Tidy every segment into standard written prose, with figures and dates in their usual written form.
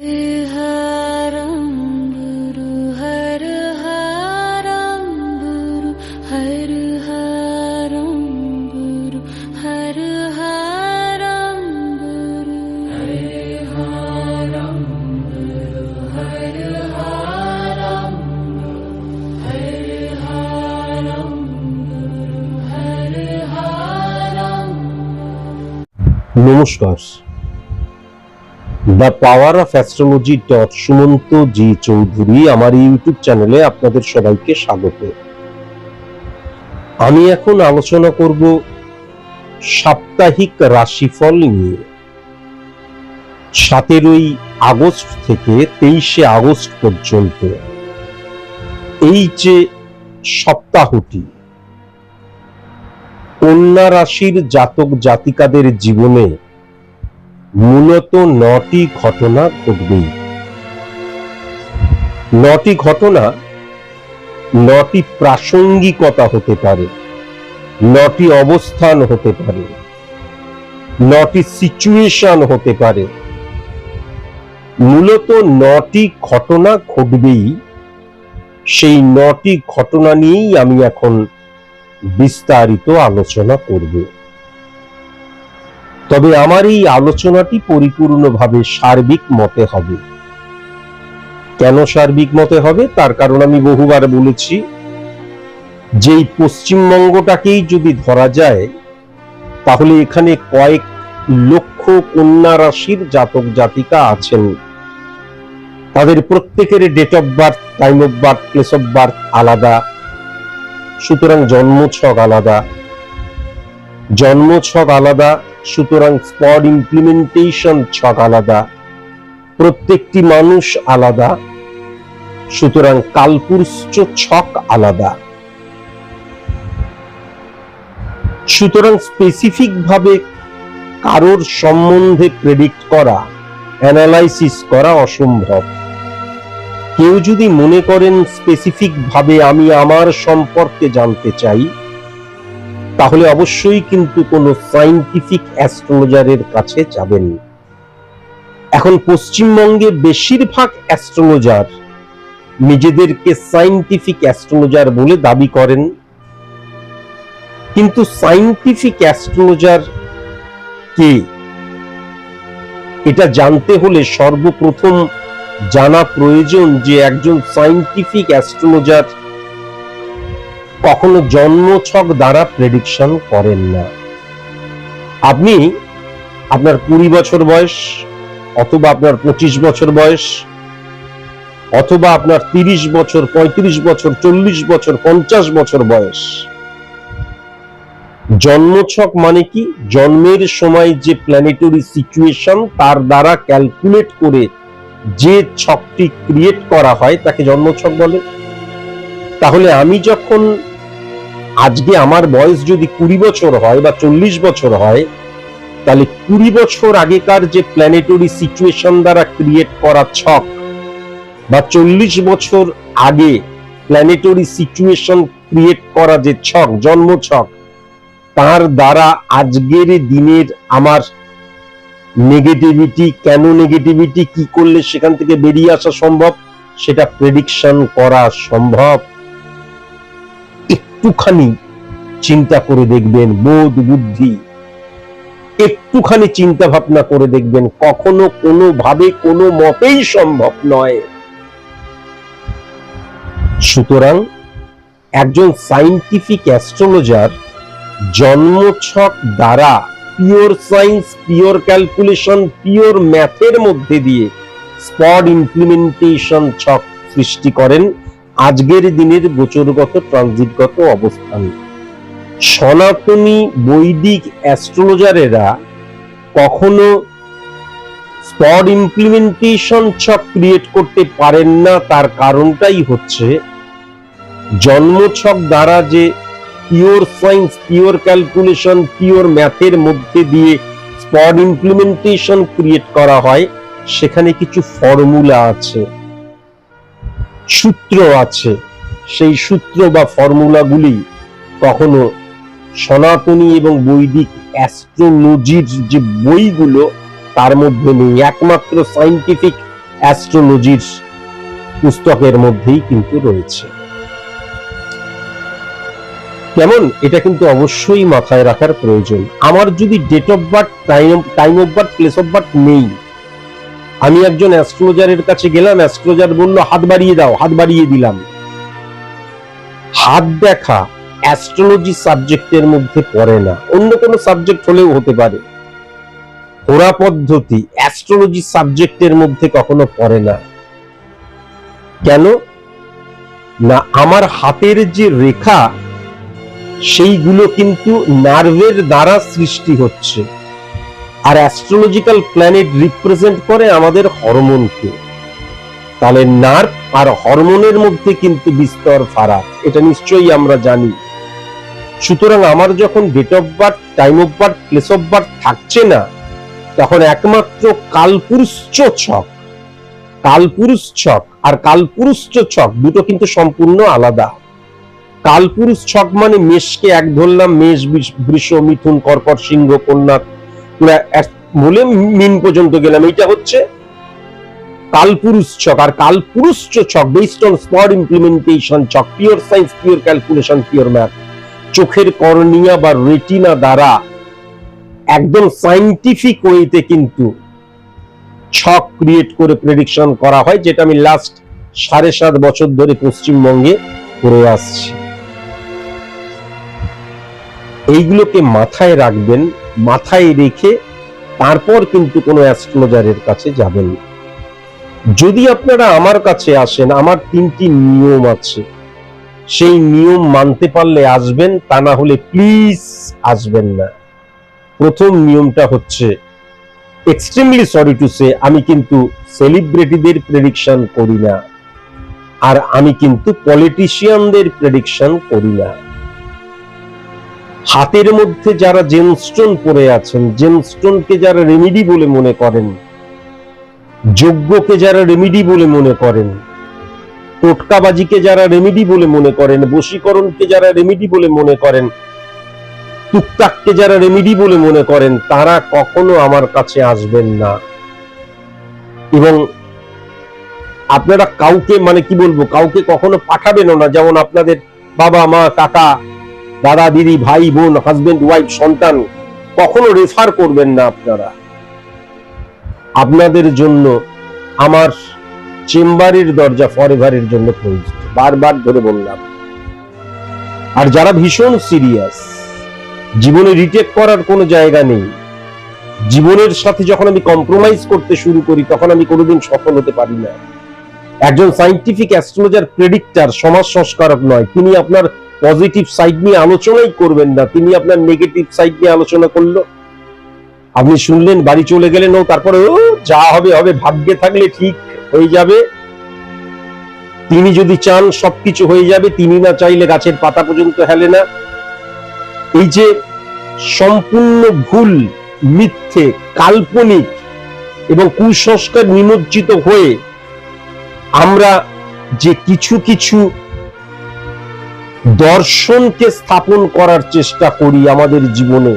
নমস্কার। The power of astrology Sumanta ji Chowdhury আমার YouTube চ্যানেলে আপনাদের সবাইকে স্বাগত। আমি এখন আলোচনা করব সাপ্তাহিক রাশিফল নিয়ে। 17 আগস্ট থেকে 23 আগস্ট পর্যন্ত এই যে সপ্তাহটি কন্যা রাশির জাতক জাতিকাদের জীবনে মূলত 9টি ঘটনা ঘটবে। 9টি ঘটনা 9টি প্রাসঙ্গিকতা হতে পারে, 9টি অবস্থান হতে পারে, 9টি সিচুয়েশন হতে পারে। মূলত 9টি ঘটনা ঘটবেই। সেই 9টি ঘটনা নিয়েই আমি এখন বিস্তারিত আলোচনা করব। তবে আমার এই আলোচনাটি পরিপূর্ণভাবে সার্বিক মতে হবে। কেন সার্বিক মতে হবে তার কারণ আমি বহুবার বলেছি যে এই পশ্চিমবঙ্গটাকেই যদি ধরা যায় তাহলে এখানে কয়েক লক্ষ কন্যা রাশির জাতক জাতিকা আছেন। তাদের প্রত্যেকের date of birth, time of birth, place of birth আলাদা, সুতরাং জন্মছক আলাদা। জন্মছক আলাদা, সুতরাং স্পট ইমপ্লিমেন্টেশন ছক আলাদা। প্রত্যেকটি মানুষ আলাদা, সুতরাং কালপুরুষ ছক আলাদা। সুতরাং স্পেসিফিক ভাবে কারোর সম্বন্ধে প্রেডিক্ট করা, অ্যানালাইসিস করা অসম্ভব। কেউ যদি মনে করেন স্পেসিফিক ভাবে আমি আমার সম্পর্কে জানতে চাই, তাহলে অবশ্যই কিন্তু কোনো সায়েন্টিফিক অ্যাস্ট্রোলজারের কাছে যাবেন। এখন পশ্চিমবঙ্গে বেশিরভাগ অ্যাস্ট্রোলজার নিজেদেরকে সায়েন্টিফিক অ্যাস্ট্রোলজার বলে দাবি করেন, কিন্তু সায়েন্টিফিক অ্যাস্ট্রোলজার কে এটা জানতে হলে সর্বপ্রথম জানা প্রয়োজন যে একজন সায়েন্টিফিক অ্যাস্ট্রোলজার কখনো জন্মছক দ্বারা প্রেডিকশন করেন না। আপনি আপনার 20 বছর বয়স, অথবা আপনার 25 বছর বয়স, অথবা আপনার 30 বছর, 35 বছর, 40 বছর, 50 বছর বয়স, জন্মছক মানে কি? জন্মের সময় যে প্ল্যানেটরি সিচুয়েশন তার দ্বারা ক্যালকুলেট করে যে ছকটি ক্রিয়েট করা হয় তাকে জন্মছক বলে। তাহলে আমি যখন আজকে আমার বয়স যদি 20 বছর হয় বা 40 বছর হয়, তাহলে 20 বছর আগেকার যে প্ল্যানেটরি সিচুয়েশন দ্বারা ক্রিয়েট করা ছক বা 40 বছর আগে প্ল্যানেটরি সিচুয়েশন ক্রিয়েট করা যে ছক, জন্মছক, তার দ্বারা আজকের দিনের আমার নেগেটিভিটি, কেন নেগেটিভিটি, কি করলে সেখান থেকে বেরিয়ে আসা সম্ভব, সেটা প্রেডিকশন করা সম্ভব। একটুখানি চিন্তা করে দেখবেন, বোধ বুদ্ধি একটুখানি চিন্তা ভাবনা করে দেখবেন, কখনো কোনোভাবে কোনো মতেই সম্ভব নয়। সুতরাং একজন সায়েন্টিফিক অ্যাস্ট্রোলজার জন্মছক দ্বারা pure science, pure calculation, pure ম্যাথের মধ্যে দিয়ে স্পট ইমপ্লিমেন্টেশন ছক সৃষ্টি করেন আজকের দিনের গোচরগত ট্রানজিটগত অবস্থান। সনাতনী বৈদিক অ্যাস্ট্রোলজারেরা কখনো স্পট ইমপ্লিমেন্টেশন ছক ক্রিয়েট করতে পারেন না। তার কারণটাই হচ্ছে জন্মছক দ্বারা যে pure science, pure calculation, pure ম্যাথের মধ্যে দিয়ে স্পট ইমপ্লিমেন্টেশন ক্রিয়েট করা হয়, সেখানে কিছু ফর্মুলা আছে, সূত্র আছে। সেই সূত্র বা ফর্মুলাগুলি কখনো সনাতনী এবং বৈদিক অ্যাস্ট্রোলজির যে বইগুলো তার মধ্যে নেই। একমাত্র সায়েন্টিফিক অ্যাস্ট্রোলজির পুস্তকের মধ্যেই কিন্তু রয়েছে। কেমন, এটা কিন্তু অবশ্যই মাথায় রাখার প্রয়োজন। আমার যদি date of birth, time of birth, place of birth নেই, আমি একজন অ্যাস্ট্রোলজারের কাছে গেলাম, অ্যাস্ট্রোলজার বলল হাত বাড়িয়ে দাও, হাত বাড়িয়ে দিলাম। হাত দেখা অ্যাস্ট্রোলজি সাবজেক্টের মধ্যে পড়ে না, অন্য কোনো সাবজেক্ট হলেও হতে পারে। হোরা পদ্ধতি অ্যাস্ট্রোলজি সাবজেক্টের মধ্যে কখনো পড়ে না। কেন না, আমার হাতের যে রেখা সেইগুলো কিন্তু নার্ভের দ্বারা সৃষ্টি হচ্ছে, আর অ্যাস্ট্রোলজিক্যাল প্ল্যানেট রিপ্রেজেন্ট করে আমাদের হরমোনকে। তাহলে নার্ভ আর হরমোনের মধ্যে কিন্তু বিস্তর ফারাক, এটা নিশ্চয়ই আমরা জানি। সুতরাং আমার যখন date of birth, time of birth, place of birth থাকছে না, তখন একমাত্র কালপুরুষ ছক, কালপুরুষ ছক আর কালপুরুষ ছক দুটো কিন্তু সম্পূর্ণ আলাদা। কালপুরুষ ছক মানে মেষকে এক ধরলাম, মেষ, বৃষ, মিথুন, কর্কট, সিংহ, কন্যা বলে মিন পর্যন্ত গেলাম, এটা হচ্ছে কালপুরুষ ছক। আর কালপুরুষ ছক বেসড অন স্পট ইমপ্লিমেন্টেশন ছক, pure science, pure calculation, pure math, চোখের কর্নিয়া বা রেটিনা দ্বারা একদম সায়েন্টিফিক ওয়েতে কিন্তু ছক ক্রিয়েট করে প্রেডিকশন করা হয়, যেটা আমি লাস্ট 7.5 বছর ধরে পশ্চিমবঙ্গে করে আসছি। এইগুলোকে মাথায় রাখবেন, মাথায় রেখে তারপর কিন্তু কোনো অ্যাস্ট্রোলজারের কাছে যাবেন। যদি আপনারা আমার কাছে আসেন, আমার 3টি নিয়ম আছে, সেই নিয়ম মানতে পারলে আসবেন, তা না হলে প্লিজ আসবেন না। প্রথম নিয়মটা হচ্ছে, এক্সট্রিমলি সরি টু সে, আমি কিন্তু সেলিব্রিটিদের প্রেডিকশন করি না, আর আমি কিন্তু পলিটিশিয়ানদের প্রেডিকশন করি না। হাতের মধ্যে যারা জেমস্টোন পরে আছেন, জেমস্টোনকে যারা রেমিডি বলে মনে করেন, যজ্ঞকে যারা রেমিডি বলে মনে করেন, টোটকাবাজিকে যারা রেমিডি বলে মনে করেন, বশীকরণকে যারা রেমিডি বলে মনে করেন, টুকটাককে যারা রেমিডি বলে মনে করেন, তারা কখনো আমার কাছে আসবেন না। এবং আপনারা কাউকে, মানে কি বলবো, কাউকে কখনো পাঠাবেনও না। যেমন আপনাদের বাবা মা, কাকা, দাদা, দিদি, ভাই, বোন, হাজবেন্ড, ওয়াইফ, সন্তান কখনো রেফার করবেন না আপনারা। আপনাদের জন্য আমার চেম্বারের দরজা ফরএভারের জন্য প্রয়োজন, বারবার ধরে বললাম। আর যারা ভীষণ সিরিয়াস, জীবনে রিটেক করার কোনো জায়গা নেই, জীবনের সাথে যখন আমি কম্প্রোমাইজ করতে শুরু করি, তখন আমি কোনোদিন সফল হতে পারি না। একজন সায়েন্টিফিক অ্যাস্ট্রোলজার প্রেডিক্টর সমাজ সংস্কারক নয়। তিনি আপনার পজিটিভ সাইড নিয়ে আলোচনাই করবেন না, তিনি আপনার নেগেটিভ সাইড নিয়ে আলোচনা করলো, আপনি শুনলেন, বাড়ি চলে গেলেন, ও তারপরে ও যা হবে হবে, ভাগ্যে থাকলে ঠিক হয়ে যাবে। তিনি যদি চান সবকিছু হয়ে যাবে, তিনি না চাইলে গাছের পাতা পর্যন্ত হেলে না। এই যে সম্পূর্ণ ভুল, মিথ্যে, কাল্পনিক এবং কুসংস্কার নিমজ্জিত হয়ে আমরা যে কিছু কিছু দর্শনকে স্থাপন করার চেষ্টা করি আমাদের জীবনে,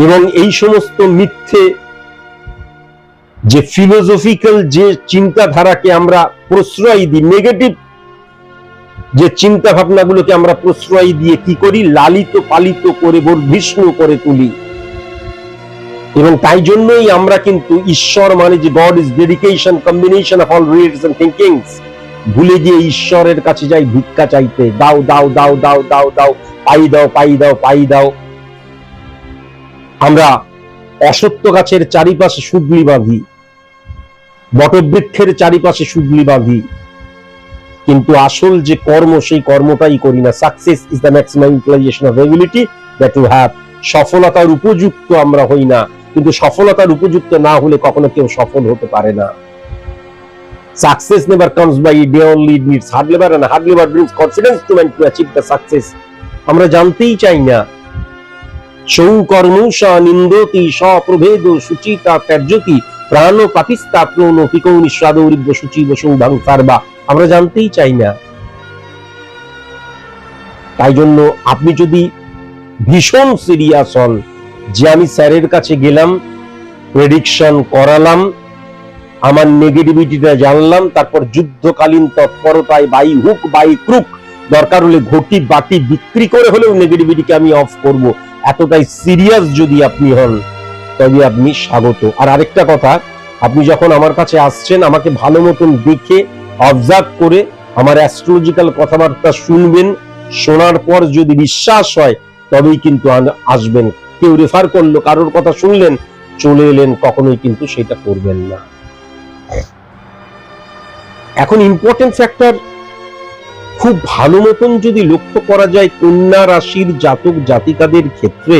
এবং এই সমস্ত মিথ্যে যে ফিলোসফিক্যাল যে চিন্তাধারাকে আমরা প্রশ্রয় দিই, নেগেটিভ যে চিন্তা ভাবনাগুলোকে আমরা প্রশ্রয় দিয়ে কি করি, লালিত পালিত করে বর্ধিষ্ণু করে তুলি। এবং তাই জন্যই আমরা কিন্তু ঈশ্বর মানে যে God is dedication, combination of all realities and thinkings, ভুলে গিয়ে ঈশ্বরের কাছে যাই ভিক্ষা চাইতে, দাও দাও দাও দাও দাও দাও, পাই দাও পাই দাও পাই দাও। আমরা অসত্য গাছের চারিপাশে সুগলি বাঁধি, বটবৃক্ষের চারিপাশে সুগলি বাঁধি, কিন্তু আসল যে কর্ম, সেই কর্মটাই করি না। Success is the maximum utilisation of ability that you have. সফলতার উপযুক্ত আমরা হই না, কিন্তু সফলতার উপযুক্ত না হলে কখনো কেউ সফল হতে পারে না। Success never comes by day only, it needs hard labor, and hard labor brings confidence to man to achieve the success. আমরা জানতেই চাই না। সৌকর্মুষা নিন্দতি স্বপ্রভেদ সুচিতা ত্যাজ্যতি প্রাণ পাতিস্তা প্রণ পিকৌনি স্বাদৌরিব্য সুচি বসৌভাং সার্বা। আমরা জানতেই চাই না। তাই জন্য আপনি যদি ভীষণ সিরিয়াস হন যে আমি স্যারের কাছে গেলাম, প্রেডিকশন করালাম, আমার নেগেটিভিটিটা জানলাম, তারপর যুদ্ধকালীন তৎপরতায় বাই হুক বাই ক্রুক দরকার হলে ঘটি বাটি বিক্রি করে হলেও নেগেটিভিটিকে আমি অফ করব, এতটাই সিরিয়াস যদি আপনি হন তবে আপনি স্বাগত। আর আরেকটা কথা, আপনি যখন আমার কাছে আসছেন আমাকে ভালো মতন দেখে অবজার্ভ করে আমার অ্যাস্ট্রোলজিক্যাল কথাবার্তা শুনবেন, শোনার পর যদি বিশ্বাস হয় তবেই কিন্তু আসবেন। কেউ রেফার করলো, কারোর কথা শুনলেন চলে এলেন, কখনোই কিন্তু সেটা করবেন না। এখন ইম্পর্টেন্ট ফ্যাক্টর খুব ভালো মতন যদি লক্ষ্য করা যায় কন্যা রাশির জাতক জাতিকাদের ক্ষেত্রে,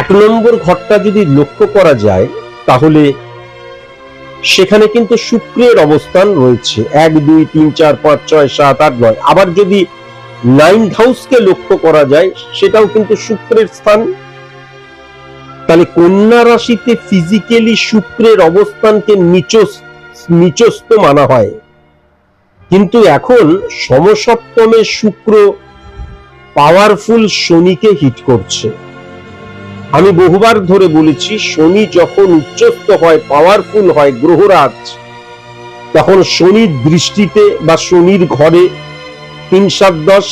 1 নম্বর ঘরটা যদি লক্ষ্য করা যায় তাহলে সেখানে কিন্তু শুক্রের অবস্থান রয়েছে 1 2 3 4 5 6 7 8 9। আবার যদি 9th হাউসকে লক্ষ্য করা যায় সেটাও কিন্তু শুক্রের স্থান। তাহলে কন্যা রাশিতে ফিজিক্যালি শুক্রের অবস্থানকে নিচস্থ মানা হয়, কিন্তু এখন সমসপ্তমে শুক্র পাওয়ারফুল শনিকে হিট করছে। আমি বহুবার ধরে বলেছি, শনি যখন উচ্চস্থ হয়, পাওয়ারফুল হয়, গ্রহরাজ, তখন শনির দৃষ্টিতে বা শনির ঘরে 3 7 10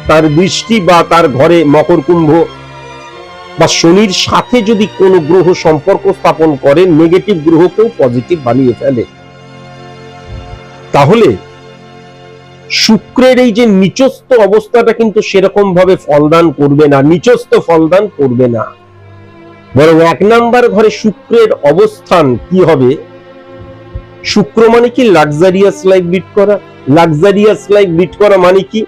তার দৃষ্টি বা তার ঘরে মকর কুম্ভ বা শনির সাথে যদি কোনো গ্রহ সম্পর্ক স্থাপন করে, নেগেটিভ গ্রহকেও পজিটিভ বানিয়ে ফেলে। তাহলে শুক্রের এই যে নিচস্থ অবস্থাটা কিন্তু সেরকম ভাবে ফলদান করবে না, নিচস্থ ফলদান করবে না, বরং 1 নাম্বার ঘরে শুক্রের অবস্থান কি হবে? শুক্র মানে কি লাক্সারিয়াস লাইফ লিড করা। লাক্সারিয়াস লাইফ লিড করা মানে কি?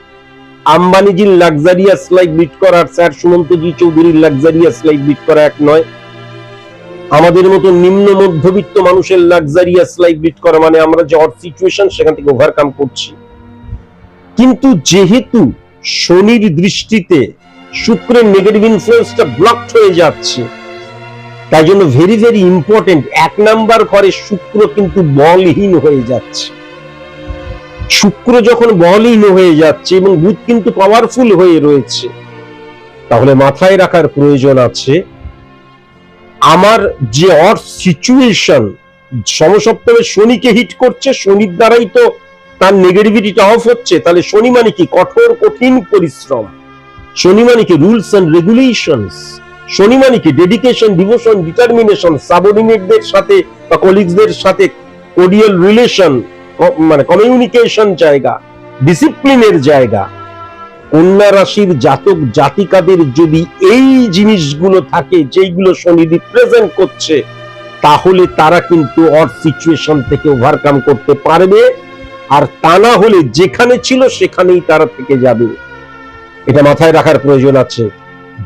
আম্বানিজির লাক্সারিয়াস লাইফ লিড করা আর স্যার সুমন্তজি চৌধুরীর লাক্সারিয়াস লাইফ লিড করা এক নয়। আমাদের মতো নিম্ন মধ্যবিত্ত মানুষের লাক্সারিয়াস লাইফ লিড করা মানে আমরা যে হট সিচুয়েশন সেখান থেকে ওভারকাম করছি। কিন্তু যেহেতু শনির দৃষ্টিতে শুক্রের নেগেটিভ ইনফ্লুয়েন্সটা ব্লকড হয়ে যাচ্ছে, তাই জন্য ভেরি ভেরি ইম্পর্টেন্ট, 1 নাম্বার ঘরে শুক্র কিন্তু বলহীন হয়ে যাচ্ছে। শুক্র যখন বলহীন হয়ে যাচ্ছে এবং বুধ কিন্তু পাওয়ারফুল হয়ে রয়েছে, তাহলে মাথায় রাখার প্রয়োজন আছে আমার যে অড সিচুয়েশন সমসপ্তমে শনিকে হিট করছে, শনির দ্বারাই তো তার নেগেটিভিটিটা অফ হচ্ছে। তাহলে শনি মানে কি? কঠোর কঠিন পরিশ্রম। শনি মানে কি? Rules and regulations. শনি মানে কি? ডেডিকেশন, ডিভোশন, ডিটারমিনেশন, সাবঅর্ডিনেটদের সাথে বা কলিগসদের সাথে কোডিয়াল রিলেশন, মানে কমিউনিকেশন জায়গা, ডিসিপ্লিনের জায়গা। কন্যা রাশির জাতক জাতিকাদের যদি এই জিনিসগুলো থাকে যেগুলো শনি রিপ্রেজেন্ট করছে, তাহলে তারা কিন্তু অড সিচুয়েশন থেকে ওভারকাম করতে পারবে। আর তা না হলে যেখানে ছিল সেখানেই তারা থেকে যাবে। এটা মাথায় রাখার প্রয়োজন আছে।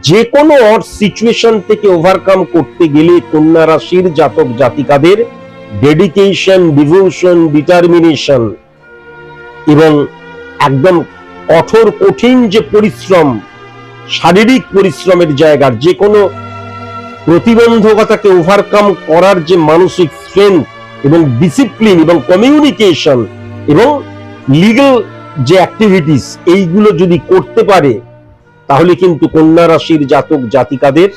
যে কোনো অড সিচুয়েশন থেকে ওভারকাম করতে গেলে কন্যা রাশির জাতক জাতিকাদের ডেডিকেশন, ডিভোশন, ডিটারমিনেশন এবং একদম কঠোর কঠিন যে পরিশ্রম, শারীরিক পরিশ্রমের জায়গার যে কোনো প্রতিবন্ধকতাকে ওভারকাম করার যে মানসিক স্ট্রেংথ এবং ডিসিপ্লিন এবং কমিউনিকেশন এবং লিগ্যাল যে অ্যাক্টিভিটিস, এইগুলো যদি করতে পারে তাহলে কিন্তু কন্যা রাশির জাতক জাতিকাদের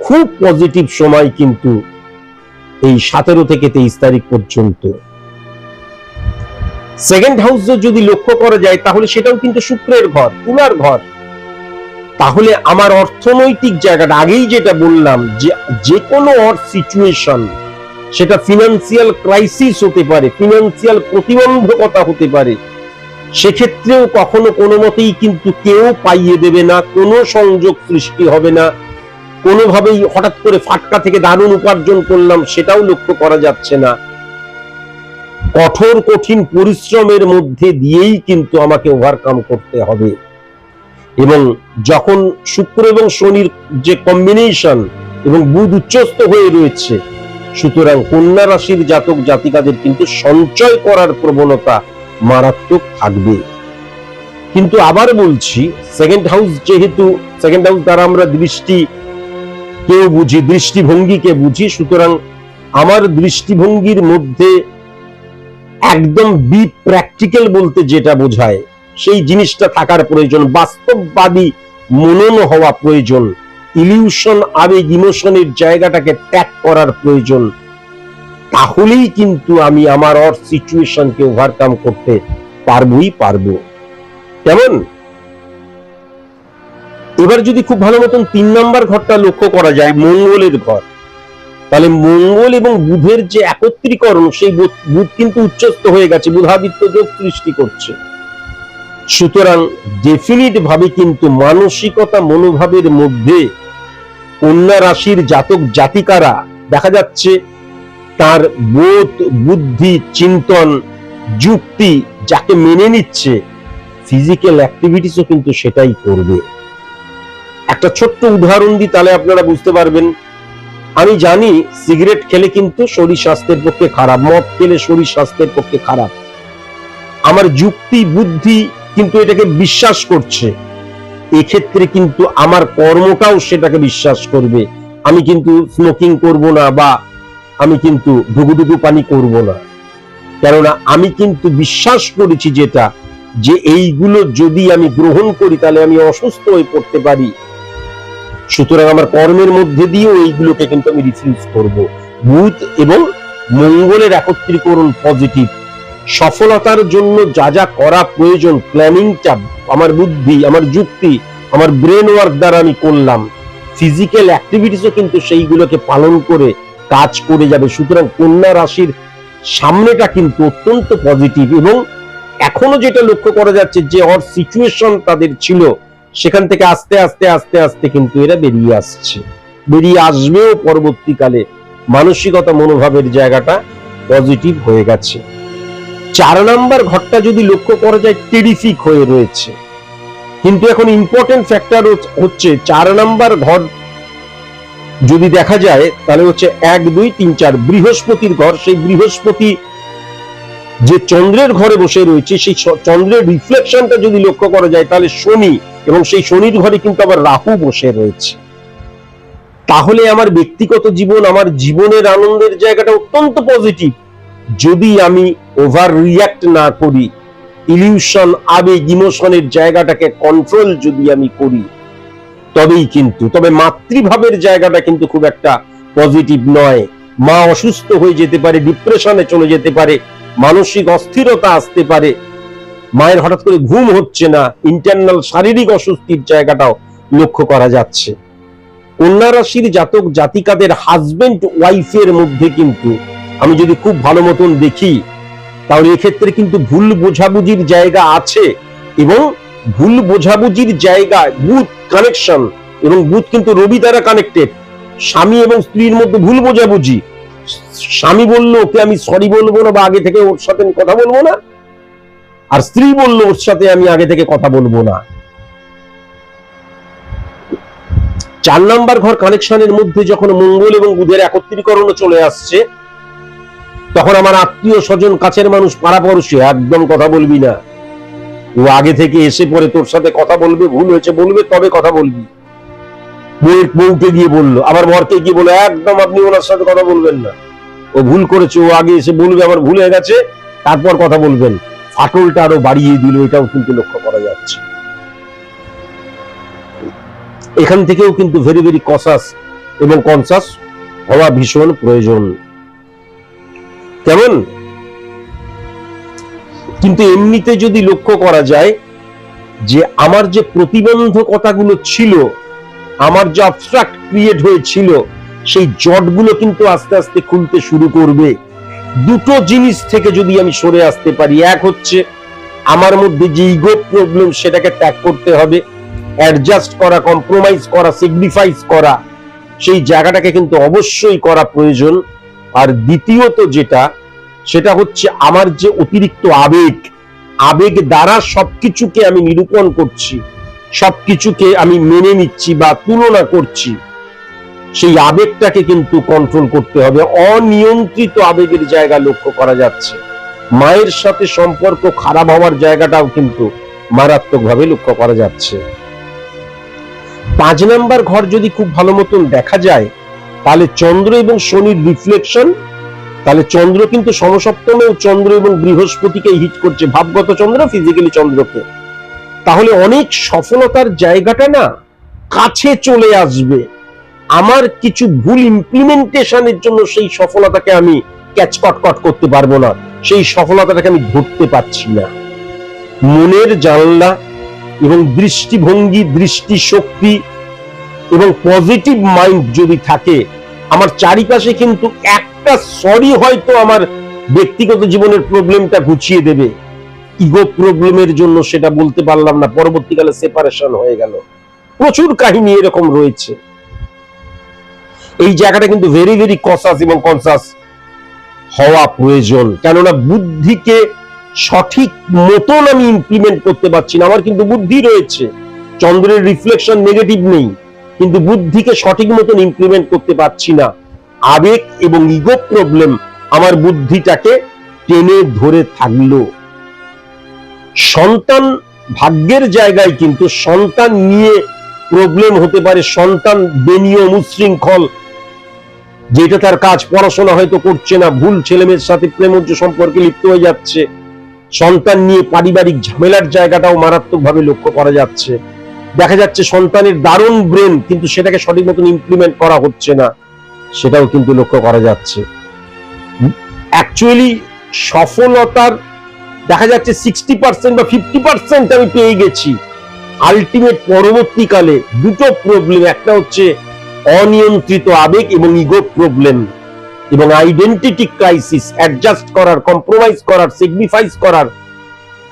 খুব পজিটিভ সময় কিন্তু এই 17 থেকে 23 তারিখ পর্যন্ত। সেকেন্ড হাউস যদি লক্ষ্য করা যায় তাহলে সেটাও কিন্তু শুক্রের ঘর, তুলার ঘর। তাহলে আমার অর্থনৈতিক জায়গাটা, আগেই যেটা বললাম, যে কোনো অড সিচুয়েশন, সেটা ফিনান্সিয়াল ক্রাইসিস হতে পারে, ফিনান্সিয়াল প্রতিবন্ধকতা হতে পারে, সেক্ষেত্রেও কখনো কোনো মতেই কিন্তু কেউ পাইয়ে দেবে না, কোনো সংযোগ সৃষ্টি হবে না, কোনোভাবেই হঠাৎ করে ফাটকা থেকে দারুণ উপার্জন করলাম সেটাও লক্ষ্য করা যাচ্ছে না। কঠোর কঠিন পরিশ্রমের মধ্যে দিয়েই কিন্তু আমাকে ওভারকাম করতে হবে। এবং যখন শুক্র এবং শনির যে কম্বিনেশন এবং বুধ উচ্চস্থ হয়ে রয়েছে, সুতরাং কন্যা রাশির জাতক জাতিকাদের কিন্তু সঞ্চয় করার প্রবণতা মারাত্মক থাকবে। কিন্তু আবার বলছি, সেকেন্ড হাউস যেহেতু, সেকেন্ড হাউস দ্বারা আমরা দৃষ্টি কেউ বুঝি, দৃষ্টিভঙ্গিকে বুঝি, সুতরাং আমার দৃষ্টিভঙ্গির মধ্যে একদম বি প্র্যাকটিক্যাল বলতে যেটা বোঝায় সেই জিনিসটা থাকার প্রয়োজন, বাস্তববাদী মনন হওয়া প্রয়োজন, ইলিউশন, আবেগ, ইমোশনের জায়গাটাকে ত্যাগ করার প্রয়োজন। তাহলেই কিন্তু আমি আমার সিচুয়েশনকে ওভারকাম করতে পারবো। কেমন? এবার যদি খুব ভালো মতন 3 নম্বর ঘরটা লক্ষ্য করা যায়, মঙ্গলের ঘর, তাহলে মঙ্গল এবং বুধের যে একত্রীকরণ, সেই বুধ কিন্তু উচ্চস্থ হয়ে গেছে, বুধাদিত্য যোগ সৃষ্টি করছে। সুতরাং ডেফিনিট ভাবে কিন্তু মানসিকতা মনোভাবের মধ্যে কন্যা রাশির জাতক জাতিকারা দেখা যাচ্ছে তার বোধ, বুদ্ধি, চিন্তন, যুক্তি যাকে মেনে নিচ্ছে, ফিজিক্যাল অ্যাক্টিভিটিসও কিন্তু সেটাই করবে। একটা ছোট্ট উদাহরণ দিই, তাহলে আপনারা বুঝতে পারবেন। আমি জানি সিগারেট খেলে কিন্তু শরীর স্বাস্থ্যের পক্ষে খারাপ, মদ খেলে শরীর স্বাস্থ্যের পক্ষে খারাপ। আমার যুক্তি বুদ্ধি কিন্তু এটাকে বিশ্বাস করছে, এক্ষেত্রে কিন্তু আমার কর্মটাও সেটাকে বিশ্বাস করবে। আমি কিন্তু স্মোকিং করব না, বা আমি কিন্তু ঢুকুঢুকু পানি করব না, কেননা আমি কিন্তু বিশ্বাস করেছি যেটা, যে এইগুলো যদি আমি গ্রহণ করি তাহলে আমি অসুস্থ হয়ে পড়তে পারি। সুতরাং আমার কর্মের মধ্যে দিয়েও এইগুলোকে কিন্তু আমি রিফিউজ করব। বুধ এবং মঙ্গলের একত্রীকরণ পজিটিভ। সফলতার জন্য যা যা করা প্রয়োজন, প্ল্যানিংটা আমার বুদ্ধি, আমার যুক্তি, আমার ব্রেন ওয়ার্ক দ্বারা আমি করলাম, ফিজিক্যাল অ্যাক্টিভিটিসও কিন্তু সেইগুলোকে পালন করে কাজ করে যাবে। সুতরাং কন্যা রাশির সামনেটা কিন্তু অত্যন্ত পজিটিভ, এবং এখনো যেটা লক্ষ্য করা যাচ্ছে যে ওর সিচুয়েশন তাদের ছিল, সেখান থেকে আস্তে আস্তে আস্তে আস্তে কিন্তু এরা বেরিয়ে আসবেও পরবর্তীকালে। মানসিকতা মনোভাবের জায়গাটা পজিটিভ হয়ে গেছে। 4 নম্বর ঘরটা যদি লক্ষ্য করা যায়, টেরিফিক হয়ে রয়েছে, কিন্তু এখন ইম্পর্টেন্ট ফ্যাক্টর হচ্ছে 4 নম্বর ঘর যদি দেখা যায় তাহলে হচ্ছে 1 2 3 4 বৃহস্পতির ঘর। সেই বৃহস্পতি যে চন্দ্রের ঘরে বসে রয়েছে, সেই চন্দ্রের রিফ্লেকশনটা যদি লক্ষ্য করা যায় তাহলে শনি, এবং সেই শনির ঘরে কিন্তু আবার রাহু বসে রয়েছে। তাহলে আমার ব্যক্তিগত জীবন, আমার জীবনের আনন্দের জায়গাটা অত্যন্ত পজিটিভ, যদি আমি ওভার রিয়াক্ট না করি, ইলিউশন, আবেগ, ইমোশনের জায়গাটাকে কন্ট্রোল যদি আমি করি, তবেই কিন্তু। তবে মাতৃভাবের জায়গাটা কিন্তু খুব একটা পজিটিভ নয়। মা অসুস্থ হয়ে যেতে পারে, ডিপ্রেশনে চলে যেতে পারে, মানসিক অস্থিরতা আসতে পারে, মায়ের হঠাৎ করে ঘুম হচ্ছে না, ইন্টারনাল শারীরিক অস্বস্তির জায়গাটাও লক্ষ্য করা যাচ্ছে। কন্যা রাশির জাতক জাতিকাদের হাজবেন্ড ওয়াইফের মধ্যে কিন্তু আমি যদি খুব ভালো মতন দেখি, তাহলে এক্ষেত্রে কিন্তু ভুল বোঝাবুঝির জায়গা আছে, এবং ভুল বোঝাবুঝির জায়গায় বুধ কানেকশন, এবং বুধ কিন্তু রবি দ্বারা কানেক্টেড। স্বামী এবং স্ত্রীর মধ্যে ভুল বোঝাবুঝি, স্বামী বললো ওকে আমি সরি বলবো না, বা আগে থেকে ওর সাথে আমি কথা বলবো না, আর স্ত্রী বললো ওর সাথে আমি আগে থেকে কথা বলবো না। 4 নম্বর ঘর কানেকশনের মধ্যে যখন মঙ্গল এবং বুধের একত্রীকরণ চলে আসছে, তখন আমার আত্মীয় স্বজন, কাছের মানুষ, পাড়াপড়শি, একদম কথা বলবি না। ও আগে থেকে এসে পরে তোর সাথে কথা বলবে, ভুল হয়েছে বলবে, তবে কথা বলবি। বউকে গিয়ে বললো, আবার বরকে গিয়ে বলে একদম আপনি ওনার সাথে কথা বলবেন না, ও ভুল করেছে, ও আগে এসে বলবে আমার ভুল হয়ে গেছে, তারপর কথা বলবেন। ফাটলটা আরো বাড়িয়ে দিল, এটাও কিন্তু লক্ষ্য করা যাচ্ছে। এখান থেকেও কিন্তু ভেরি ভেরি কসাস এবং কনসাস হওয়া ভীষণ প্রয়োজন। কেমন? কিন্তু এমনিতে যদি লক্ষ্য করা যায় যে আমার যে প্রতিবন্ধকতাগুলো ছিল, আমার যে অবস্ট্রাক্ট ক্রিয়েট হয়েছিল, সেই জটগুলো কিন্তু আস্তে আস্তে খুলতে শুরু করবে। দুটো জিনিস থেকে যদি আমি সরে আসতে পারি, এক হচ্ছে আমার মধ্যে যে ইগো প্রবলেম, সেটাকে ত্যাগ করতে হবে, অ্যাডজাস্ট করা, কম্প্রোমাইজ করা, স্যাক্রিফাইস করা, সেই জায়গাটাকে কিন্তু অবশ্যই করা প্রয়োজন। আর দ্বিতীয়ত যেটা, সেটা হচ্ছে আমার যে অতিরিক্ত আবেগ দ্বারা সবকিছুকে আমি নিরূপণ করছি, সবকিছুকে আমি মেনে নিচ্ছি বা তুলনা করছি, সেই আবেগটাকে কিন্তু কন্ট্রোল করতে হবে। অনিয়ন্ত্রিত আবেগের জায়গা লক্ষ্য করা যাচ্ছে। মায়ের সাথে সম্পর্ক খারাপ হওয়ার জায়গাটাও কিন্তু মারাত্মকভাবে লক্ষ্য করা যাচ্ছে। 5 নম্বর ঘর যদি খুব ভালো মতন দেখা যায়, তাহলে চন্দ্র এবং শনির রিফ্লেকশন, তাহলে চন্দ্র কিন্তু সমসপ্তমেও চন্দ্র এবং বৃহস্পতিকে হিট করছে, ভাবগত চন্দ্র, ফিজিক্যালি চন্দ্রকে। তাহলে অনেক সফলতার জায়গাটা না কাছে চলে আসবে। আমার কিছু ভুল ইমপ্লিমেন্টেশনের জন্য সেই সফলতাকে আমি ক্যাচ কট করতে পারবো না, সেই সফলতাটাকে আমি ধরতে পারছি না। মনের জানলা এবং দৃষ্টিভঙ্গি, দৃষ্টিশক্তি এবং পজিটিভ মাইন্ড যদি থাকে, আমার চারিপাশে কিন্তু একটা সরি হয়তো আমার ব্যক্তিগত জীবনের প্রবলেমটা ঘুচিয়ে দেবে। ইগো প্রবলেমের জন্য সেটা বলতে পারলাম না, পরবর্তীকালে সেপারেশন হয়ে গেল। প্রচুর কাহিনী এরকম রয়েছে। এই জায়গাটা কিন্তু ভেরি ভেরি কনসাস এবং কনসাস হওয়া প্রয়োজন, কেননা বুদ্ধিকে সঠিক মতন আমি ইমপ্লিমেন্ট করতে পারছি না। আমার কিন্তু বুদ্ধি রয়েছে, চন্দ্রের রিফ্লেকশন নেগেটিভ নেই, কিন্তু বুদ্ধিকে সঠিক মতন ইমপ্লিমেন্ট করতে পারছি না। আবেগ এবং ইগো প্রবলেম আমার বুদ্ধিটাকে টেনে ধরে থাকলো। সন্তান ভাগ্যের জায়গায় কিন্তু সন্তান নিয়ে প্রবলেম হতে পারে। সন্তান বেনিয়ম, উচ্ছৃঙ্খল, যেটা তার কাজ, পড়াশোনা হয়তো করছে না, ভুল ছেলেমেয়ের সাথে প্রেমজ সম্পর্কে লিপ্ত হয়ে যাচ্ছে। সন্তান নিয়ে পারিবারিক ঝামেলার জায়গাটাও মারাত্মকভাবে লক্ষ্য করা যাচ্ছে। দেখা যাচ্ছে সন্তানের দারুণ ব্রেন, কিন্তু সেটাকে সঠিক মতন ইমপ্লিমেন্ট করা হচ্ছে না, সেটাও কিন্তু লক্ষ্য করা যাচ্ছে। অ্যাকচুয়ালি সফলতার দেখা যাচ্ছে 60% বা 50% আমি পেয়ে গেছি। আলটিমেট পরবর্তীকালে দুটো প্রবলেম, একটা হচ্ছে অনিয়ন্ত্রিত আবেগ এবং ইগো প্রবলেম, এবং আইডেন্টিটি ক্রাইসিস। অ্যাডজাস্ট করার, কম্প্রোমাইজ করার, স্যাক্রিফাইস করার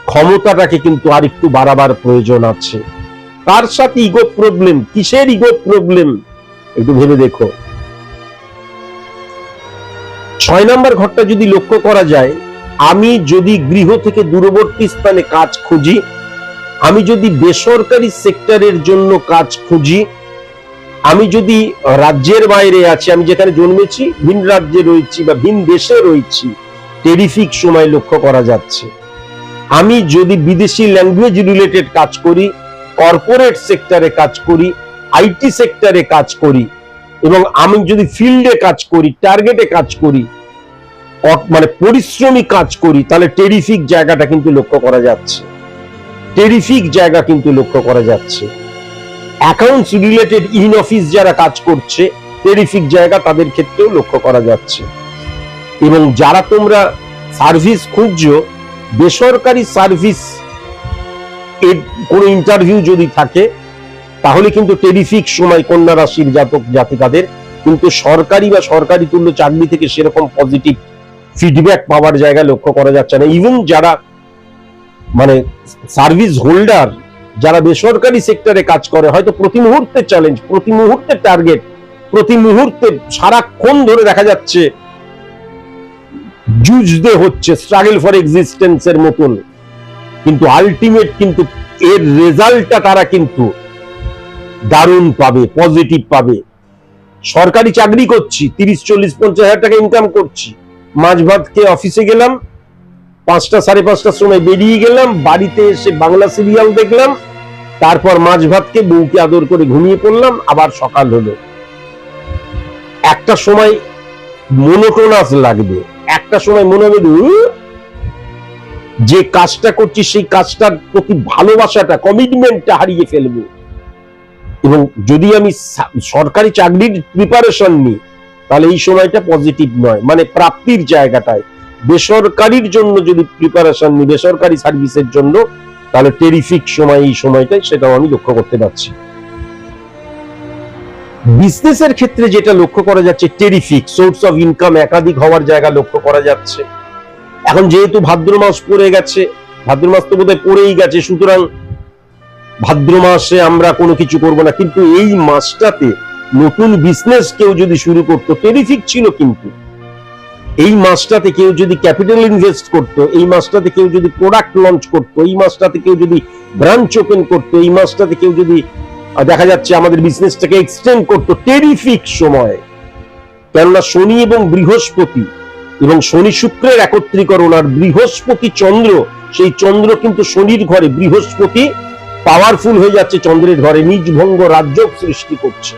ক্ষমতাটাকে কিন্তু আরেকটু বাড়াবার প্রয়োজন আছে। তার সাথে ইগো প্রবলেম, কিসের ইগো প্রবলেম একটু ভেবে দেখো। 6 নম্বর ঘরটা যদি লক্ষ্য করা যায়, আমি যদি গৃহ থেকে দূরবর্তী স্থানে কাজ খুঁজি, আমি যদি বেসরকারি সেক্টরের জন্য কাজ খুঁজি, আমি যদি রাজ্যের বাইরে আছি, আমি যেখানে জন্মেছি ভিন রাজ্যে রয়েছি বা ভিন দেশে রয়েছি, টেরিফিক সময় লক্ষ্য করা যাচ্ছে। আমি যদি বিদেশি ল্যাঙ্গুয়েজ রিলেটেড কাজ করি, কর্পোরেট সেক্টরে কাজ করি, আইটি সেক্টরে কাজ করি, এবং আমি যদি ফিল্ডে কাজ করি, টার্গেটে কাজ করি, মানে পরিশ্রমী কাজ করি, তাহলে টেরিফিক জায়গাটা কিন্তু লক্ষ্য করা যাচ্ছে। টেরিফিক জায়গা কিন্তু লক্ষ্য করা যাচ্ছে। অ্যাকাউন্টস রিলেটেড ইন অফিস যারা কাজ করছে, টেরিফিক জায়গা তাদের ক্ষেত্রেও লক্ষ্য করা যাচ্ছে। এবং যারা তোমরা সার্ভিস খুঁজছো, বেসরকারি সার্ভিস এর কোন ইন্টারভিউ যদি থাকে, তাহলে কিন্তু টেরিফিক সময় কন্যা রাশির জাতক জাতিকাদের কিন্তু সরকারি বা সরকারি তুল্য চাকরি থেকে সেরকম পজিটিভ ফিডব্যাক পাওয়ার জায়গা লক্ষ্য করা যাচ্ছে না। ইভেন যারা মানে সার্ভিস হোল্ডার, যারা বেসরকারি সেক্টরে কাজ করে, হয়তো প্রতি মুহূর্তে চ্যালেঞ্জ, প্রতি মুহূর্তে টার্গেট, প্রতি মুহূর্তে সারাক্ষণ ধরে দেখা যাচ্ছে যুঝতে হচ্ছে, স্ট্রাগল ফর এক্সিস্টেন্সের মতন, কিন্তু আলটিমেট কিন্তু এর রেজাল্টটা তারা কিন্তু দারুণ পাবে, পজিটিভ পাবে। সরকারি চাকরি করছি, 30, 40, 50 হাজার টাকা ইনকাম করছি, মাঝ ভাত খেয়ে অফিসে গেলাম, 5টা 5:30টার সময় বেরিয়ে গেলাম, বাড়িতে এসে বাংলা সিরিয়াল দেখলাম, তারপর মাঝ ভাতকে বউকে আদর করে ঘুমিয়ে পড়লাম, আবার সকাল হলো। একটা সময় মোনোটোনাস লাগবে, একটা সময় মনে হবে যে কাজটা করছি সেই কাজটার প্রতি ভালোবাসাটা, কমিটমেন্টটা হারিয়ে ফেলবো। এবং যদি আমি সরকারি চাকরির প্রিপারেশন নিই, তাহলে এই সময়টা পজিটিভ নয়, মানে প্রাপ্তির জায়গাটায়। বেসরকারির জন্য যদি প্রিপারেশন নিই, বেসরকারি সার্ভিসের জন্য, তাহলে টেরিফিক সময় এই সময়টাই, সেটাও আমি লক্ষ্য করতে পারছি। বিজনেসের ক্ষেত্রে যেটা লক্ষ্য করা যাচ্ছে, টেরিফিক সোর্স অফ ইনকাম একাধিক হওয়ার জায়গা লক্ষ্য করা যাচ্ছে। এখন যেহেতু ভাদ্র মাস পড়ে গেছে, ভাদ্র মাস তো বোধহয় পড়েই গেছে, সুতরাং ভাদ্র মাসে আমরা কোনো কিছু করব না, কিন্তু এই মাসটাতে নতুন বিজনেস কেউ যদি শুরু করতো, টেরিফিক ছিল। কিন্তু এই মাসটাতে কেউ যদি ক্যাপিটাল ইনভেস্ট করতো, এই মাসটাতে কেউ যদি প্রোডাক্ট লঞ্চ করতো, এই মাসটাতে কেউ যদি ব্রাঞ্চ ওপেন করতো, এই মাসটাতে কেউ যদি দেখা যাচ্ছে আমাদের বিজনেসটাকে এক্সটেন্ড করতো, টেরিফিক সময়। কেননা শনি এবং বৃহস্পতি এবং শনি শুক্রের একত্রীকরণ, আর বৃহস্পতি চন্দ্র, সেই চন্দ্র কিন্তু শনির ঘরে, বৃহস্পতি পাওয়ারফুল হয়ে যাচ্ছে চন্দ্রের ঘরে, নিজভঙ্গ রাজযোগ সৃষ্টি করছে।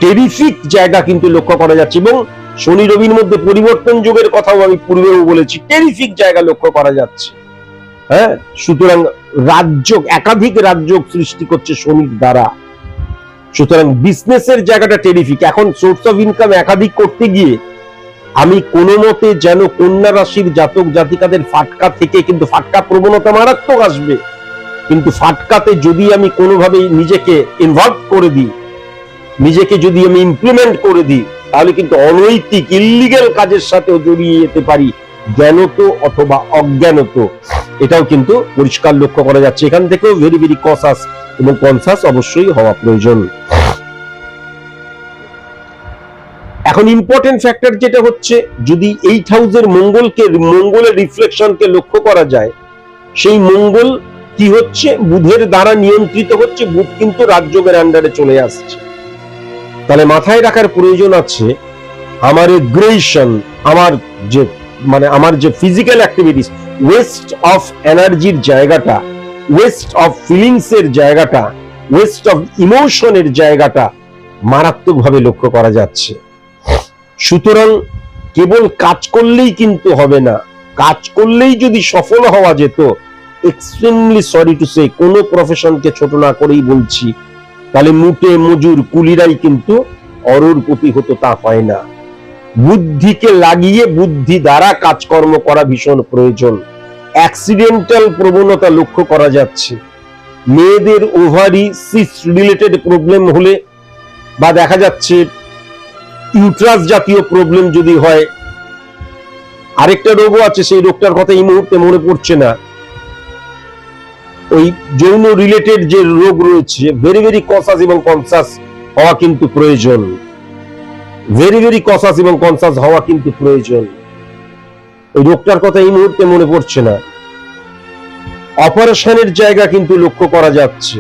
টেরিফিক জায়গা কিন্তু লক্ষ্য করা যাচ্ছে। এবং শনি রবির মধ্যে পরিবর্তন যোগের কথাও আমি পূর্বেও বলেছি, টেরিফিক জায়গা লক্ষ্য করা যাচ্ছে। হ্যাঁ, সুতরাং রাজযোগ, একাধিক রাজযোগ সৃষ্টি করছে শনির দ্বারা। সুতরাং বিজনেসের জায়গাটা টেরিফিক। এখন সোর্স অফ ইনকাম একাধিক করতে গিয়ে আমি কোনো মতে যেন কন্যা রাশির জাতক জাতিকাদের ফাটকা থেকে, কিন্তু ফাটকা প্রবণতা মারাত্মক আসবে, কিন্তু ফাটকাতে যদি আমি কোনোভাবে নিজেকে ইনভলভ করে দিই, নিজেকে যদি আমি ইমপ্লিমেন্ট করে দিই, তাহলে কিন্তু অনৈতিক ইল্লিগ্যাল কাজের সাথেও জড়িয়ে যেতে পারি, জ্ঞানত অথবা অজ্ঞানত। এটাও কিন্তু পরিষ্কার লক্ষ্য করা যাচ্ছে। এখান থেকেও ভেরি ভেরি কসাস এবং কনসাস অবশ্যই হওয়া প্রয়োজন। এখন ইম্পর্টেন্ট ফ্যাক্টর যেটা হচ্ছে, যদি 8 হাউসের মঙ্গলের রিফ্লেকশনকে লক্ষ্য করা যায়, সেই মঙ্গল কি হচ্ছে, বুধের দ্বারা নিয়ন্ত্রিত হচ্ছে। বুধ কিন্তু রাজযোগের আন্ডারে চলে আসছে। তাহলে মাথায় রাখার প্রয়োজন আছে, আমার এগ্রেশন, আমার যে ফিজিক্যাল অ্যাক্টিভিটিস, ওয়েস্ট অফ এনার্জির জায়গাটা, ওয়েস্ট অফ ফিলিংস এর জায়গাটা, ওয়েস্ট অফ ইমোশনের জায়গাটা মারাত্মকভাবে লক্ষ্য করা যাচ্ছে। সুতরাং কেবল কাজ করলেই কিন্তু হবে না, কাজ করলেই যদি সফল হওয়া যেত, এক্সট্রিমলি সরি টু সে, কোন প্রফেশনকে ছোট না করেই বলছি, তাহলে মুটে মজুর কুলিরাই কিন্তু অরোরপতি হতো, তা হয় না। বুদ্ধিকে লাগিয়ে বুদ্ধি দ্বারা কাজকর্ম করা ভীষণ প্রয়োজন। অ্যাক্সিডেন্টাল প্রবণতা লক্ষ্য করা যাচ্ছে। মেয়েদের ওভারি সিস্ট রিলেটেড প্রবলেম হলে, বা দেখা যাচ্ছে ইউট্রাস জাতীয় প্রবলেম যদি হয়, আরেকটা রোগও আছে, সেই রোগটার কথা এই মুহূর্তে মনে পড়ছে না, ওই যৌন রিলেটেড যে রোগ রয়েছে, ভেরি ভেরি কসাস এবং কনসাস হওয়া কিন্তু প্রয়োজন। ভেরি ভেরি কসাস এবং কনসাস হওয়া কিন্তু প্রয়োজন। ওই রোগটার কথা এই মুহূর্তে মনে পড়ছে না। অপারেশনের জায়গা কিন্তু লক্ষ্য করা যাচ্ছে।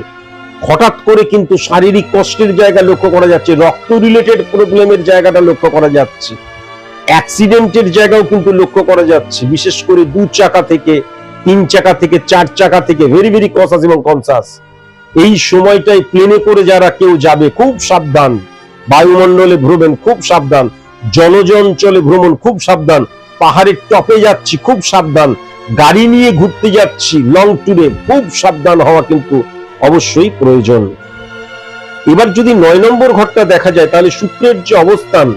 হঠাৎ করে কিন্তু শারীরিক কষ্টের জায়গা লক্ষ্য করা যাচ্ছে। রক্ত রিলেটেড প্রবলেমের জায়গাটা লক্ষ্য করা যাচ্ছে। অ্যাক্সিডেন্টের জায়গাও কিন্তু লক্ষ্য করা যাচ্ছে, বিশেষ করে 2 চাকা থেকে 3 চাকা থেকে 4 চাকা থেকে। ভেরি ভেরি কসাস এবং কনসাস। এই সময়টাই প্লেনে করে যারা কেউ যাবে, খুব সাবধান। বায়ুমণ্ডলে ভ্রমণ, খুব সাবধান। জলজ অঞ্চলে ভ্রমণ, খুব সাবধান। পাহাড়ের টপে যাচ্ছি, খুব সাবধান। গাড়ি নিয়ে ঘুরতে যাচ্ছি লং ট্যুরে, খুব সাবধান হওয়া কিন্তু অবশ্যই প্রয়োজন। এবার যদি 9 নম্বর ঘরটা দেখা যায়, তাহলে শুক্রের যে অবস্থান,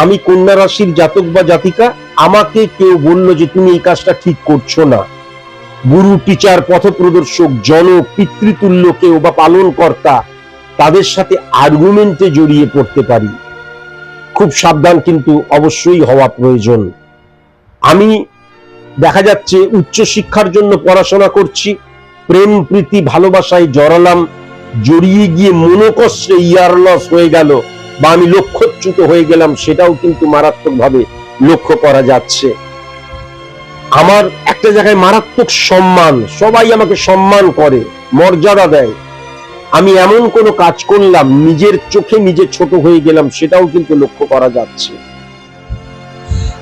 আমি কন্যা রাশির জাতক বা জাতিকা, আমাকে কেউ বলল যে তুমি এই কাজটা ঠিক করছো না, গুরু, টিচার, পথপ্রদর্শক, জনক, পিতৃতুল্য কেউ বা পালন কর্তা, তাদের সাথে আর্গুমেন্টে জড়িয়ে পড়তে পারি। খুব সাবধান কিন্তু অবশ্যই হওয়া প্রয়োজন। আমি দেখা যাচ্ছে উচ্চ শিক্ষার জন্য পড়াশোনা করছি, প্রেম প্রীতি ভালোবাসায় জড়ালাম, জড়িয়ে গিয়ে মনোকষ্টে ইয়ারলস হয়ে গেল, বা আমি লক্ষ্যচ্যুত হয়ে গেলাম, সেটাও কিন্তু মারাত্মকভাবে লক্ষ্য করা যাচ্ছে। আমার একটা জায়গায় মারাত্মক সম্মান, সবাই আমাকে সম্মান করে, মর্যাদা দেয়, আমি এমন কোনো কাজ করলাম, নিজের চোখে নিজে ছোট হয়ে গেলাম, সেটাও কিন্তু লক্ষ্য করা যাচ্ছে।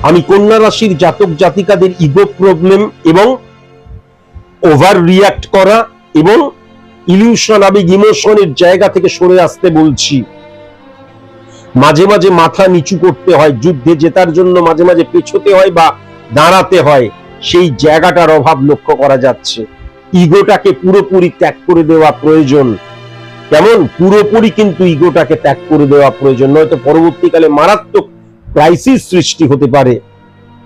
আমি কন্যা রাশির জাতক জাতিকাদের ইগো প্রবলেম এবং ওভার রিয়াক্ট করা এবং ইলিউশন, আবেগ, ইমোশনের জায়গা থেকে সরে আসতে বলছি। মাঝে মাঝে মাথা নিচু করতে হয়, যুদ্ধে জেতার জন্য মাঝে মাঝে পেছোতে হয় বা দাঁড়াতে হয়, সেই জায়গাটার অভাব লক্ষ্য করা যাচ্ছে। ইগোটাকে পুরোপুরি ত্যাগ করে দেওয়া প্রয়োজন। কেমন? পুরোপুরি কিন্তু ইগোটাকে ত্যাগ করে দেওয়া প্রয়োজন, নয়তো পরবর্তীকালে মারাত্মক ক্রাইসিস সৃষ্টি হতে পারে।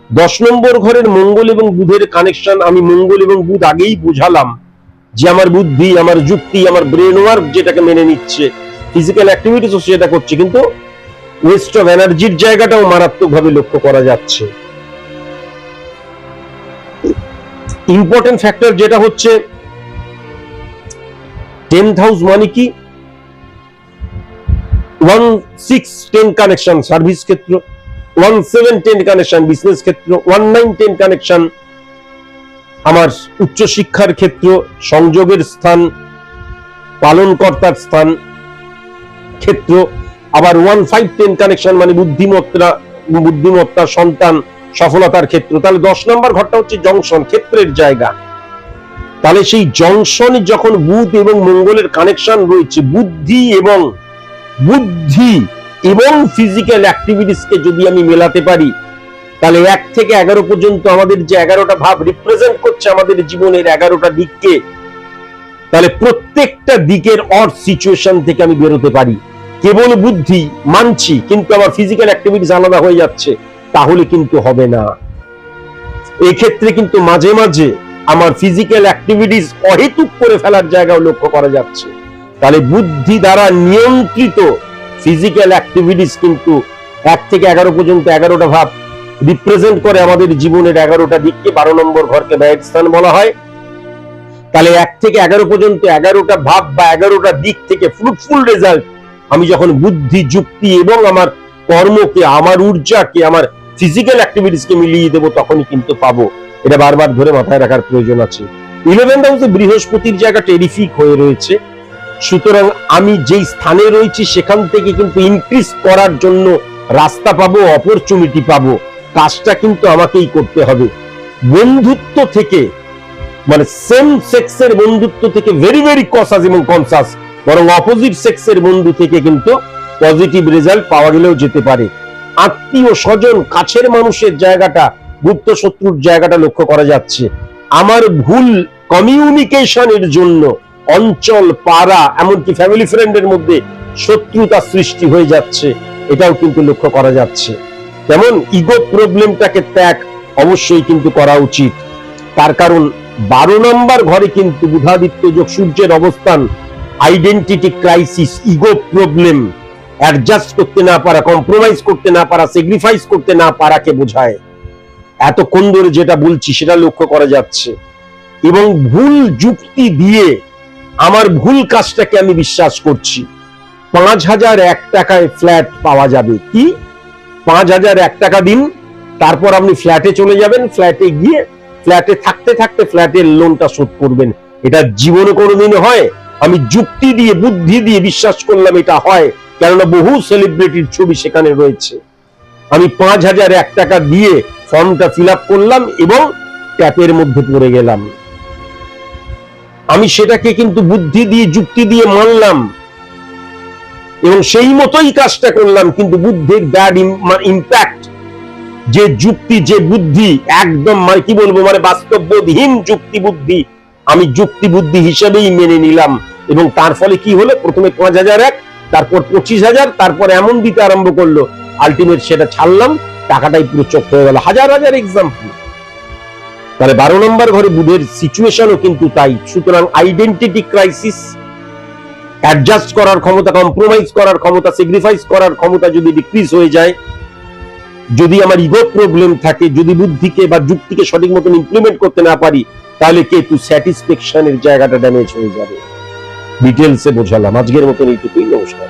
10 নম্বর ঘরের মঙ্গল এবং বুধের কানেকশন, আমি মঙ্গল এবং বুধ আগেই বুঝালাম যে আমার বুদ্ধি, আমার যুক্তি, আমার ব্রেন ওয়ার্ক যেটাকে মেনে নিচ্ছে, ফিজিক্যাল অ্যাক্টিভিটিসও সেটা করছে, কিন্তু ওয়েস্ট অফ এনার্জির জায়গাটাও মারাত্মকভাবে লক্ষ্য করা যাচ্ছে। ইম্পর্টেন্ট ফ্যাক্টর যেটা হচ্ছে 10th হাউস মানে কি, 1-6-10 কানেকশন সার্ভিস ক্ষেত্র, 1-7-10 কানেকশন বিজনেস ক্ষেত্র, 1-9-10 কানেকশন আমার উচ্চ শিক্ষার ক্ষেত্র, সংযোগের স্থান, পালনকর্তার স্থান ক্ষেত্র, আবার 1-5-10 কানেকশন মানে বুদ্ধিমত্তা, সন্তান, সফলতার ক্ষেত্র। তাহলে 10 নম্বর ঘরটা হচ্ছে জংশন, ক্ষেত্রের জায়গা। তাহলে সেই জংশনে যখন বুধ এবং মঙ্গলের কানেকশন রয়েছে, বুদ্ধি এবং ফিজিক্যাল অ্যাক্টিভিটিসকে যদি আমি মেলাতে পারি, তাহলে 1 থেকে 11 পর্যন্ত আমাদের যে 11টা ভাব রিপ্রেজেন্ট করছে আমাদের জীবনের 11টা দিককে, তাহলে প্রত্যেকটা দিকের অড সিচুয়েশন থেকে আমি বেরোতে পারি। কেবল বুদ্ধি মানছি কিন্তু আমার ফিজিক্যাল অ্যাক্টিভিটিস আলাদা হয়ে যাচ্ছে, তাহলে কিন্তু হবে না। এক্ষেত্রে কিন্তু মাঝে মাঝে আমার ফিজিক্যাল অ্যাক্টিভিটিস অহেতুক করে ফেলার জায়গাও লক্ষ্য করা যাচ্ছে। তাহলে বুদ্ধি দ্বারা নিয়ন্ত্রিত ফিজিক্যাল অ্যাক্টিভিটিস কিন্তু 1 থেকে 11 পর্যন্ত 11টা ভাব রিপ্রেজেন্ট করে আমাদের জীবনের 11টা দিককে। 12 নম্বর ঘরকে ব্যয়ের স্থান বলা হয়। তাহলে 1 থেকে 11 পর্যন্ত 11টা ভাব বা 11টা দিক থেকে ফ্রুটফুল রেজাল্ট আমি যখন বুদ্ধি, যুক্তি এবং আমার কর্মকে, আমার ঊর্জাকে, আমার ফিজিক্যাল অ্যাক্টিভিটিসকে মিলিয়ে দেবো, তখনই কিন্তু পাবো। এটা বারবার ধরে মাথায় রাখার প্রয়োজন আছে। 11th হাউসে বৃহস্পতির জায়গা টেরিফিক হয়ে রয়েছে, সুতরাং আমি যেই স্থানে রয়েছি সেখান থেকে কিন্তু ইনক্রিজ করার জন্য রাস্তা পাবো, অপরচুনিটি পাবো। কাজটা কিন্তু আমাকেই করতে হবে। বন্ধুত্ব থেকে, মানে সেম সেক্সের বন্ধুত্ব থেকে ভেরি ভেরি কসাস এবং কনসাস, বরং অপোজিট সেক্সের বন্ধু থেকে কিন্তু পজিটিভ রেজাল্ট পাওয়া গেলেও যেতে পারে। আত্মীয় স্বজন, কাছের মানুষের জায়গাটা, গুপ্ত শত্রুর জায়গাটা লক্ষ্য করা যাচ্ছে। আমার ভুল কমিউনিকেশনের জন্য অঞ্চল, পাড়া, এমনকি ফ্যামিলি ফ্রেন্ডের মধ্যে শত্রুতা সৃষ্টি হয়ে যাচ্ছে, এটাও কিন্তু লক্ষ্য করা যাচ্ছে। যেমন ইগো প্রবলেমটাকে ত্যাগ অবশ্যই কিন্তু করা উচিত। তার কারণ 12 নম্বর ঘরে কিন্তু বুধাদিত্য যোগ, সূর্যের অবস্থান identity crisis, ego problem, adjust করতে না পারা, কম্প্রোমাইজ করতে না পারা, স্যাক্রিফাইস করতে না পারাকে বোঝায়। এতক্ষণ ধরে যেটা বলছি সেটা লক্ষ্য করা যাচ্ছে। এবং ভুল যুক্তি দিয়ে আমার ভুল কাজটাকে আমি বিশ্বাস করছি। 5001 টাকায় ফ্ল্যাট পাওয়া যাবে। কি 5001 টাকা দিন, তারপর আপনি ফ্ল্যাটে চলে যাবেন, ফ্ল্যাটে গিয়ে ফ্ল্যাটে থাকতে থাকতে ফ্ল্যাটের লোনটা শোধ করবেন। এটা জীবনে কোনোদিন হয়? আমি যুক্তি দিয়ে, বুদ্ধি দিয়ে বিশ্বাস করলাম এটা হয়, কেননা বহু সেলিব্রিটির ছবি সেখানে রয়েছে। আমি 5001 টাকা দিয়ে ফর্মটা ফিল আপ করলাম এবং ট্যাপের মধ্যে পড়ে গেলাম। আমি সেটাকে কিন্তু বুদ্ধি দিয়ে, যুক্তি দিয়ে মানলাম এবং সেই মতোই কাজটা করলাম, কিন্তু বুদ্ধির ব্যাড ইম্প্যাক্ট, যে যুক্তি, যে বুদ্ধি একদম মানে কি বলবো, মানে বাস্তববোধহীন যুক্তি বুদ্ধি, আমি যুক্তি বুদ্ধি হিসেবেই মেনে নিলাম। এবং তার ফলে কি হলো, প্রথমে 5001, তারপর 25,000, তারপর এমন দিতে আরম্ভ করলো, আলটিমেট সেটা ছাড়লাম, টাকাটাই পুরো চোখ হয়ে গেল। হাজার হাজার এক্সাম্পল। তাহলে 12 নম্বর ঘরে বুধের সিচুয়েশনও কিন্তু তাই। সুতরাং আইডেন্টিটি ক্রাইসিস, অ্যাডজাস্ট করার ক্ষমতা, কম্প্রোমাইজ করার ক্ষমতা, স্যাক্রিফাইস করার ক্ষমতা যদি ডিক্রিজ হয়ে যায়, যদি আমার ইগো প্রবলেম থাকে, যদি বুদ্ধিকে বা যুক্তিকে সঠিক মতন ইমপ্লিমেন্ট করতে না পারি, তাহলে কেতু স্যাটিসফ্যাকশনের জায়গাটা ড্যামেজ হয়ে যাবে। ডিটেলসে বোঝালাম। আজকের মতন এইটুকুই। নমস্কার।